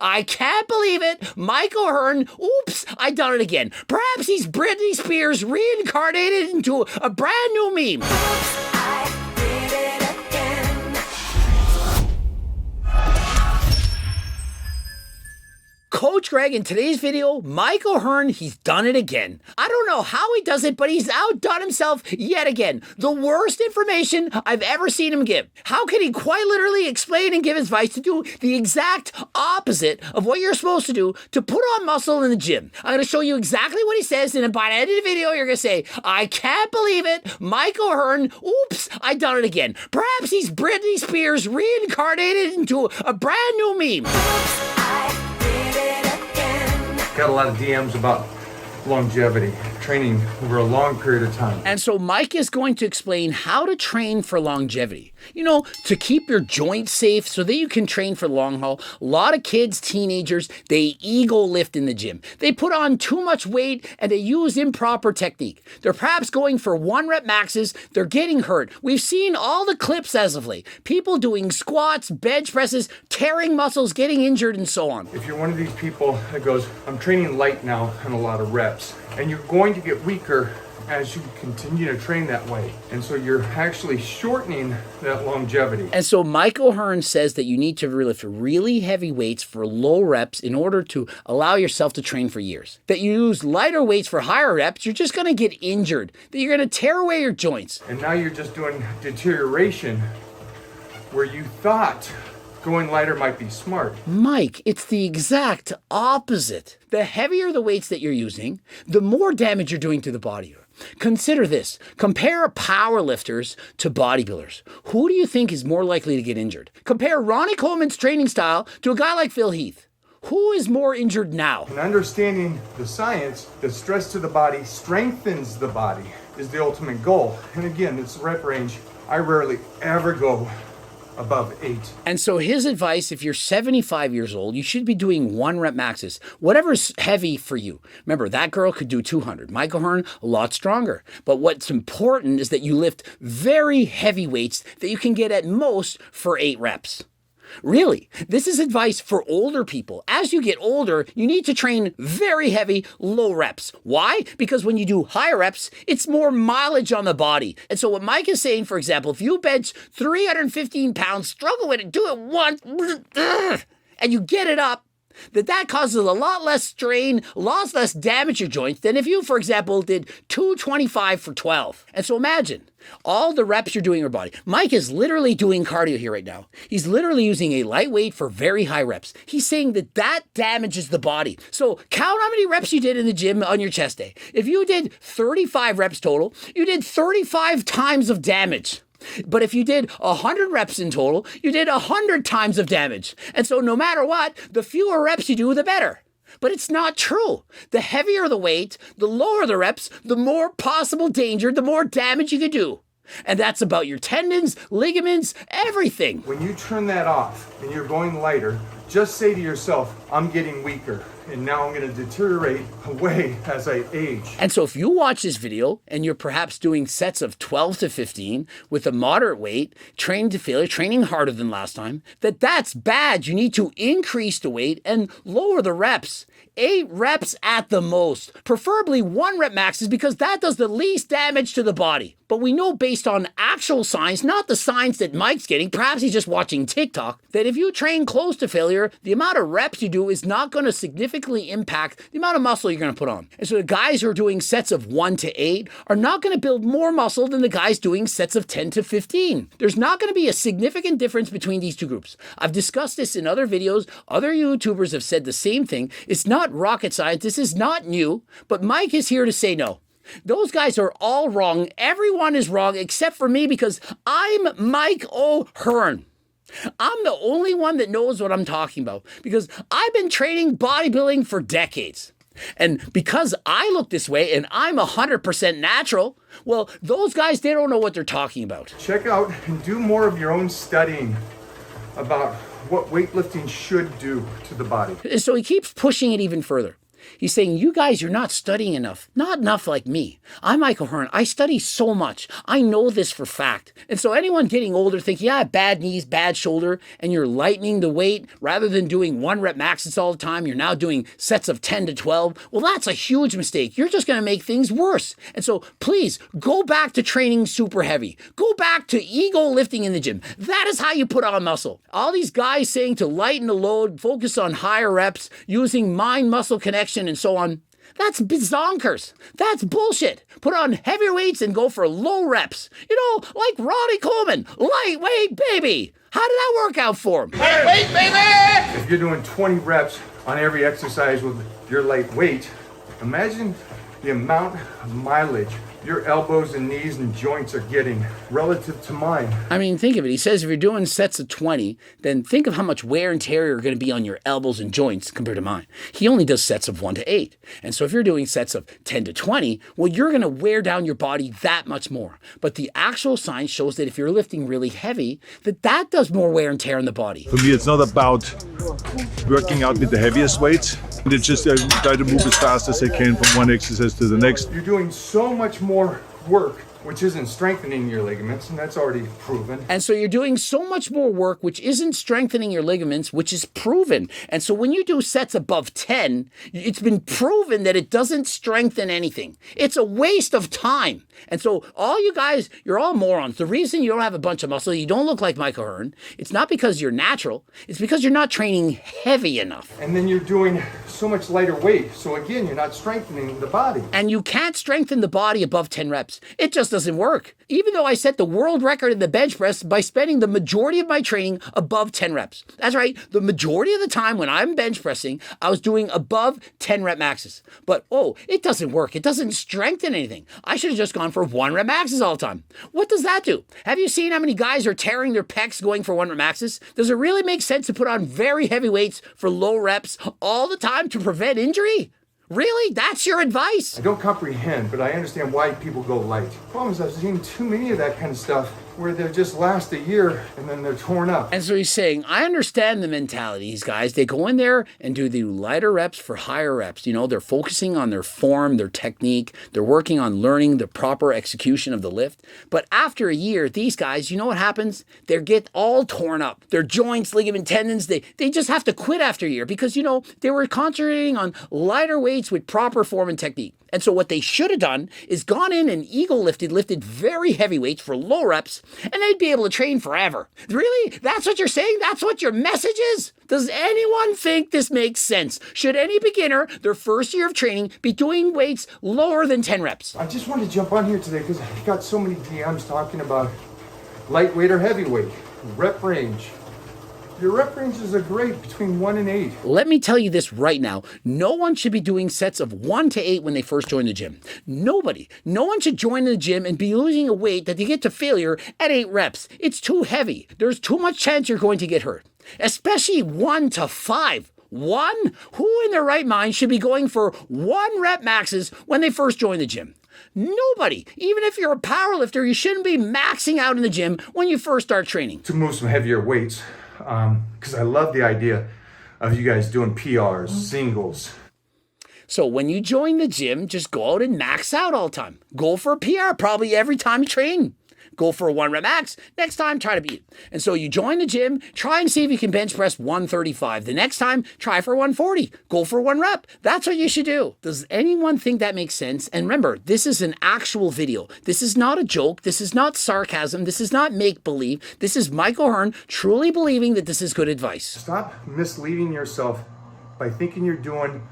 I can't believe it. Mike O'Hearn, oops, I done it again. Perhaps he's Britney Spears reincarnated into a brand new meme. I did it again. Coach Greg, in today's video, Mike O'Hearn, he's done it again. I don't know how he does it, but he's outdone himself yet again. The worst information I've ever seen him give. How can he quite literally explain and give advice to do the exact opposite of what you're supposed to do to put on muscle in the gym? I'm going to show you exactly what he says, and by the end of the video, you're going to say, I can't believe it. Mike O'Hearn, oops, I done it again. Perhaps he's Britney Spears reincarnated into a brand new meme. I did it again. Got a lot of DMs about longevity, training over a long period of time. And so Mike is going to explain how to train for longevity. You know, to keep your joints safe so that you can train for the long haul. A lot of kids, teenagers, they ego lift in the gym. They put on too much weight and they use improper technique. They're perhaps going for 1 rep maxes. They're getting hurt. We've seen all the clips as of late. People doing squats, bench presses, tearing muscles, getting injured, and so on. If you're one of these people that goes, I'm training light now and a lot of reps, and you're going to get weaker as you continue to train that way. And so you're actually shortening that longevity. And so Mike O'Hearn says that you need to lift really heavy weights for low reps in order to allow yourself to train for years. That you use lighter weights for higher reps, you're just gonna get injured. That you're gonna tear away your joints. And now you're just doing deterioration where you thought going lighter might be smart. Mike, it's the exact opposite. The heavier the weights that you're using, the more damage you're doing to the body. Consider this. Compare powerlifters to bodybuilders. Who do you think is more likely to get injured? Compare Ronnie Coleman's training style to a guy like Phil Heath. Who is more injured now? And understanding the science that stress to the body strengthens the body is the ultimate goal. And again, this rep range, I rarely ever go above 8. And so his advice, if you're 75 years old, you should be doing 1 rep maxes, whatever's heavy for you. Remember, that girl could do 200. Mike O'Hearn, a lot stronger. But what's important is that you lift very heavy weights that you can get at most for 8 reps. Really, this is advice for older people. As you get older, you need to train very heavy, low reps. Why? Because when you do higher reps, it's more mileage on the body. And so what Mike is saying, for example, if you bench 315 pounds, struggle with it, do it once, and you get it up, that causes a lot less strain, a lot less damage to your joints than if you, for example, did 225 for 12. And so imagine all the reps you're doing in your body. Mike is literally doing cardio here right now. He's literally using a lightweight for very high reps. He's saying that damages the body. So count how many reps you did in the gym on your chest day. If you did 35 reps total, you did 35 times of damage. But if you did 100 reps in total, you did 100 times of damage. And so no matter what, the fewer reps you do, the better. But it's not true. The heavier the weight, the lower the reps, the more possible danger, the more damage you could do. And that's about your tendons, ligaments, everything. When you turn that off and you're going lighter, just say to yourself, I'm getting weaker. And now I'm going to deteriorate away as I age. And so if you watch this video and you're perhaps doing sets of 12 to 15 with a moderate weight, training to failure, training harder than last time, that's bad. You need to increase the weight and lower the reps. 8 reps at the most, preferably 1 rep maxes because that does the least damage to the body. But we know based on actual science, not the science that Mike's getting, perhaps he's just watching TikTok, that if you train close to failure, the amount of reps you do is not going to significantly impact the amount of muscle you're going to put on. And so the guys who are doing sets of 1 to 8 are not going to build more muscle than the guys doing sets of 10 to 15. There's not going to be a significant difference between these two groups. I've discussed this in other videos. Other YouTubers have said the same thing. It's not rocket science. This is not new, but Mike is here to say no. Those guys are all wrong. Everyone is wrong except for me because I'm Mike O'Hearn. I'm the only one that knows what I'm talking about because I've been training bodybuilding for decades. And because I look this way and I'm 100% natural, well, those guys, they don't know what they're talking about. Check out and do more of your own studying about what weightlifting should do to the body. So he keeps pushing it even further. He's saying, you guys, you're not studying enough. Not enough like me. I'm Michael Hearn. I study so much. I know this for fact. And so anyone getting older thinking, yeah, bad knees, bad shoulder, and you're lightening the weight rather than doing 1 rep maxes all the time, you're now doing sets of 10 to 12. Well, that's a huge mistake. You're just going to make things worse. And so please go back to training super heavy. Go back to ego lifting in the gym. That is how you put on muscle. All these guys saying to lighten the load, focus on higher reps, using mind-muscle connection and so on. That's bizonkers. That's bullshit. Put on heavier weights and go for low reps. You know, like Ronnie Coleman, lightweight baby. How did that work out for him? Lightweight baby! If you're doing 20 reps on every exercise with your light weight, imagine the amount of mileage your elbows and knees and joints are getting relative to mine. I mean, think of it. He says if you're doing sets of 20, then think of how much wear and tear are going to be on your elbows and joints compared to mine. He only does sets of 1 to 8. And so if you're doing sets of 10 to 20, well, you're going to wear down your body that much more. But the actual science shows that if you're lifting really heavy, that does more wear and tear on the body. For me, it's not about working out with the heaviest weights. It's just I try to move as fast as I can from one exercise to the next. You're doing so much more work, which isn't strengthening your ligaments, and that's already proven. And so you're doing so much more work, which isn't strengthening your ligaments, which is proven. And so when you do sets above 10, it's been proven that it doesn't strengthen anything. It's a waste of time. And so all you guys, you're all morons. The reason you don't have a bunch of muscle, you don't look like Michael Hearn, it's not because you're natural. It's because you're not training heavy enough. And then you're doing so much lighter weight. So again, you're not strengthening the body. And you can't strengthen the body above 10 reps. It just doesn't work. Even though I set the world record in the bench press by spending the majority of my training above 10 reps. That's right. The majority of the time when I'm bench pressing, I was doing above 10 rep maxes. But, it doesn't work. It doesn't strengthen anything. I should have just gone for 1 rep maxes all the time. What does that do? Have you seen how many guys are tearing their pecs going for 1 rep maxes? Does it really make sense to put on very heavy weights for low reps all the time to prevent injury? Really? That's your advice? I don't comprehend, but I understand why people go light. The problem is I've seen too many of that kind of stuff where they just last a year and then they're torn up. And so he's saying, I understand the mentality. These guys, they go in there and do the lighter reps for higher reps. You know, they're focusing on their form, their technique. They're working on learning the proper execution of the lift. But after a year, these guys, you know what happens? They get all torn up. Their joints, ligament, tendons, they just have to quit after a year because, you know, they were concentrating on lighter weights with proper form and technique. And so what they should have done is gone in and ego lifted very heavy weights for low reps, and they'd be able to train forever. Really? That's what you're saying? That's what your message is? Does anyone think this makes sense? Should any beginner, their first year of training, be doing weights lower than 10 reps? I just wanted to jump on here today because I got so many DMs talking about lightweight or heavyweight, rep range. Your rep ranges are great between 1 and 8. Let me tell you this right now. No one should be doing sets of 1 to 8 when they first join the gym. Nobody. No one should join the gym and be losing a weight that they get to failure at 8 reps. It's too heavy. There's too much chance you're going to get hurt. Especially 1 to 5. 1? Who in their right mind should be going for 1 rep maxes when they first join the gym? Nobody. Even if you're a powerlifter, you shouldn't be maxing out in the gym when you first start training. To move some heavier weights, because I love the idea of you guys doing PRs, singles. So when you join the gym, just go out and max out all the time. Go for a PR probably every time you train. Go for a 1 rep max. Next time, try to beat it. And so you join the gym, try and see if you can bench press 135. The next time, try for 140. Go for 1 rep. That's what you should do. Does anyone think that makes sense? And remember, this is an actual video. This is not a joke. This is not sarcasm. This is not make-believe. This is Michael Hearn truly believing that this is good advice. Stop misleading yourself by thinking you're doing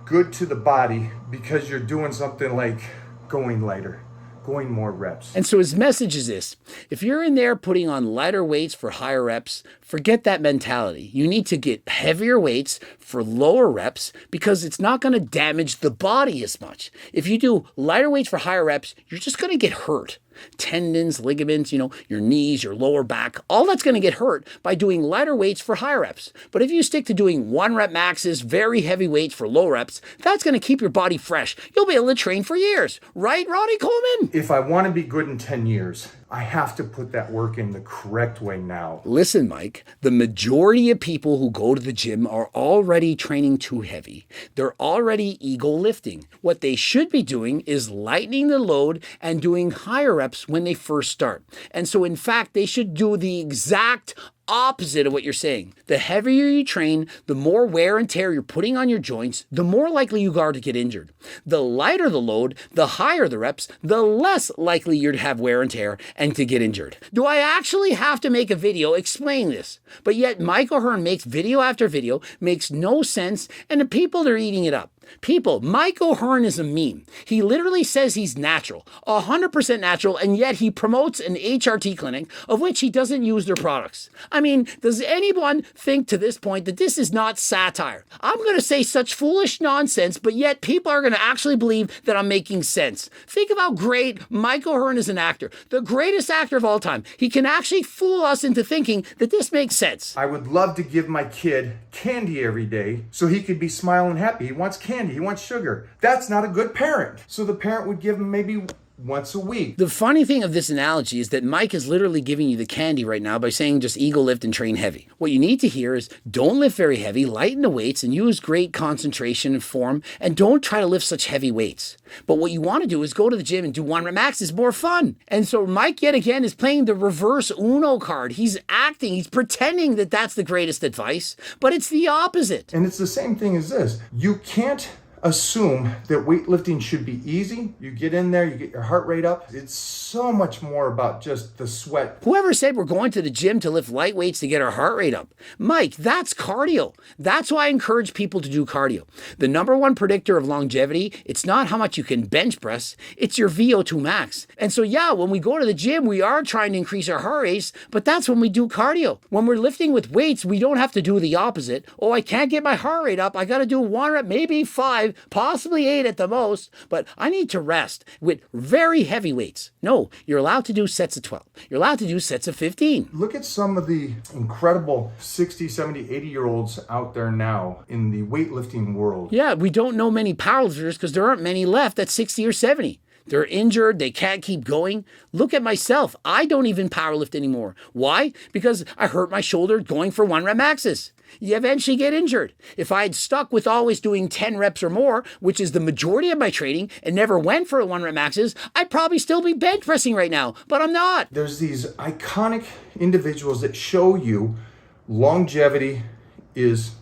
good to the body because you're doing something like going lighter, going more reps. And so his message is this. If you're in there putting on lighter weights for higher reps, forget that mentality. You need to get heavier weights for lower reps because it's not going to damage the body as much. If you do lighter weights for higher reps, you're just going to get hurt. Tendons, ligaments, your knees, your lower back, all that's going to get hurt by doing lighter weights for higher reps. But if you stick to doing 1 rep maxes, very heavy weights for low reps, that's going to keep your body fresh. You'll be able to train for years. Right, Ronnie Coleman? If I want to be good in 10 years, I have to put that work in the correct way now. Listen, Mike, the majority of people who go to the gym are already training too heavy. They're already ego lifting. What they should be doing is lightening the load and doing higher reps when they first start. And so, in fact, they should do the exact opposite of what you're saying. The heavier you train, the more wear and tear you're putting on your joints, the more likely you are to get injured. The lighter the load, the higher the reps, the less likely you're to have wear and tear and to get injured. Do I actually have to make a video explaining this? But yet Mike O'Hearn makes video after video, makes no sense, and the people are eating it up. People, Mike O'Hearn is a meme. He literally says he's natural, 100% natural, and yet he promotes an HRT clinic of which he doesn't use their products. I mean, does anyone think to this point that this is not satire? I'm going to say such foolish nonsense, but yet people are going to actually believe that I'm making sense. Think of how great Mike O'Hearn is an actor, the greatest actor of all time. He can actually fool us into thinking that this makes sense. I would love to give my kid candy every day so he could be smiling happy. He wants candy. He wants sugar. That's not a good parent. So the parent would give him maybe once a week. The funny thing of this analogy is that Mike is literally giving you the candy right now by saying just ego lift and train heavy. What you need to hear is don't lift very heavy, lighten the weights and use great concentration and form, and don't try to lift such heavy weights. But what you want to do is go to the gym and do 1 rep max. Is more fun. And so Mike yet again is playing the reverse Uno card. He's acting, he's pretending that that's the greatest advice, but it's the opposite. And it's the same thing as this. You can't assume that weightlifting should be easy. You get in there, you get your heart rate up. It's so much more about just the sweat. Whoever said we're going to the gym to lift light weights to get our heart rate up? Mike, that's cardio. That's why I encourage people to do cardio. The number one predictor of longevity, it's not how much you can bench press, it's your VO2 max. And so yeah, when we go to the gym, we are trying to increase our heart rates, but that's when we do cardio. When we're lifting with weights, we don't have to do the opposite. Oh, I can't get my heart rate up. I got to do 1 rep, maybe 5, possibly 8 at the most, but I need to rest with very heavy weights. No, you're allowed to do sets of 12. You're allowed to do sets of 15. Look at some of the incredible 60, 70, 80-year-olds out there now in the weightlifting world. Yeah, we don't know many powerlifters because there aren't many left at 60 or 70. They're injured, they can't keep going. Look at myself. I don't even powerlift anymore. Why? Because I hurt my shoulder going for 1 rep maxes. You eventually get injured. If I had stuck with always doing 10 reps or more, which is the majority of my training, and never went for 1 rep maxes, I'd probably still be bench pressing right now, but I'm not. There's these iconic individuals that show you longevity is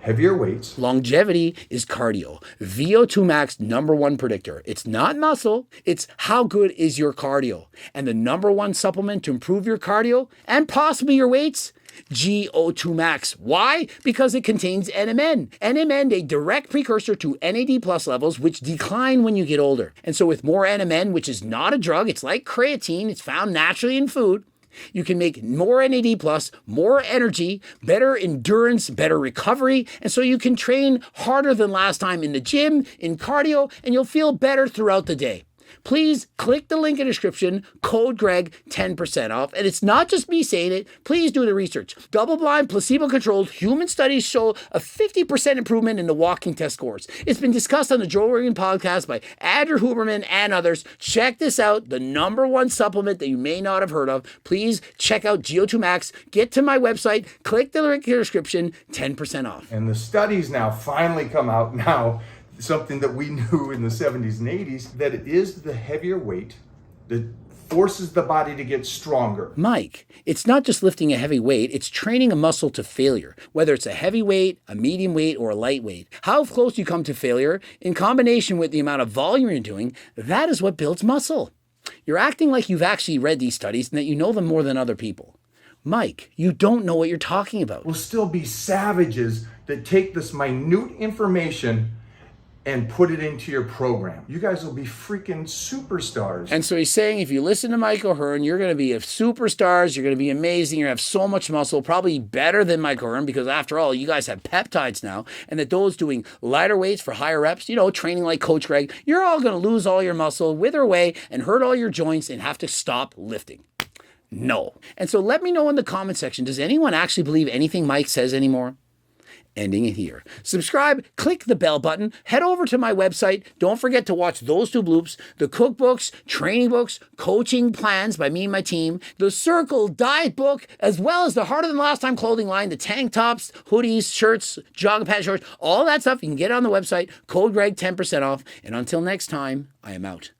heavier weights. Longevity is cardio. VO2 max, number one predictor. It's not muscle, it's how good is your cardio. And the number one supplement to improve your cardio and possibly your weights, GO2 max. Why? Because it contains NMN. NMN, a direct precursor to NAD plus levels, which decline when you get older. And so with more NMN, which is not a drug, it's like creatine, it's found naturally in food, you can make more NAD plus, more energy, better endurance, better recovery, and so you can train harder than last time in the gym, in cardio, and you'll feel better throughout the day. Please click the link in the description, code Greg, 10% off. And it's not just me saying it. Please do the research. Double-blind, placebo-controlled human studies show a 50% improvement in the walking test scores. It's been discussed on the Joe Rogan podcast by Andrew Huberman and others. Check this out, the number one supplement that you may not have heard of. Please check out GO2 Max. Get to my website, click the link in the description, 10% off. And the studies now finally come out now, something that we knew in the 70s and 80s, that it is the heavier weight that forces the body to get stronger. Mike, it's not just lifting a heavy weight, it's training a muscle to failure, whether it's a heavy weight, a medium weight, or a light weight. How close you come to failure, in combination with the amount of volume you're doing, that is what builds muscle. You're acting like you've actually read these studies and that you know them more than other people. Mike, you don't know what you're talking about. We'll still be savages that take this minute information and put it into your program. You guys will be freaking superstars. And so he's saying if you listen to Mike O'Hearn, you're going to be a superstars, you're going to be amazing, you're going to have so much muscle, probably better than Mike O'Hearn, because after all, you guys have peptides now, and that those doing lighter weights for higher reps, you know, training like Coach Greg, you're all going to lose all your muscle, wither away, and hurt all your joints, and have to stop lifting. No. And so let me know in the comment section, does anyone actually believe anything Mike says anymore? ending it here. Subscribe, click the bell button, head over to my website. Don't forget to watch those two bloops, the cookbooks, training books, coaching plans by me and my team, the Circle diet book, as well as the Harder Than Last Time clothing line, the tank tops, hoodies, shirts, jogging pants, shorts, all that stuff. You can get it on the website. Code Greg, 10% off. And until next time, I am out.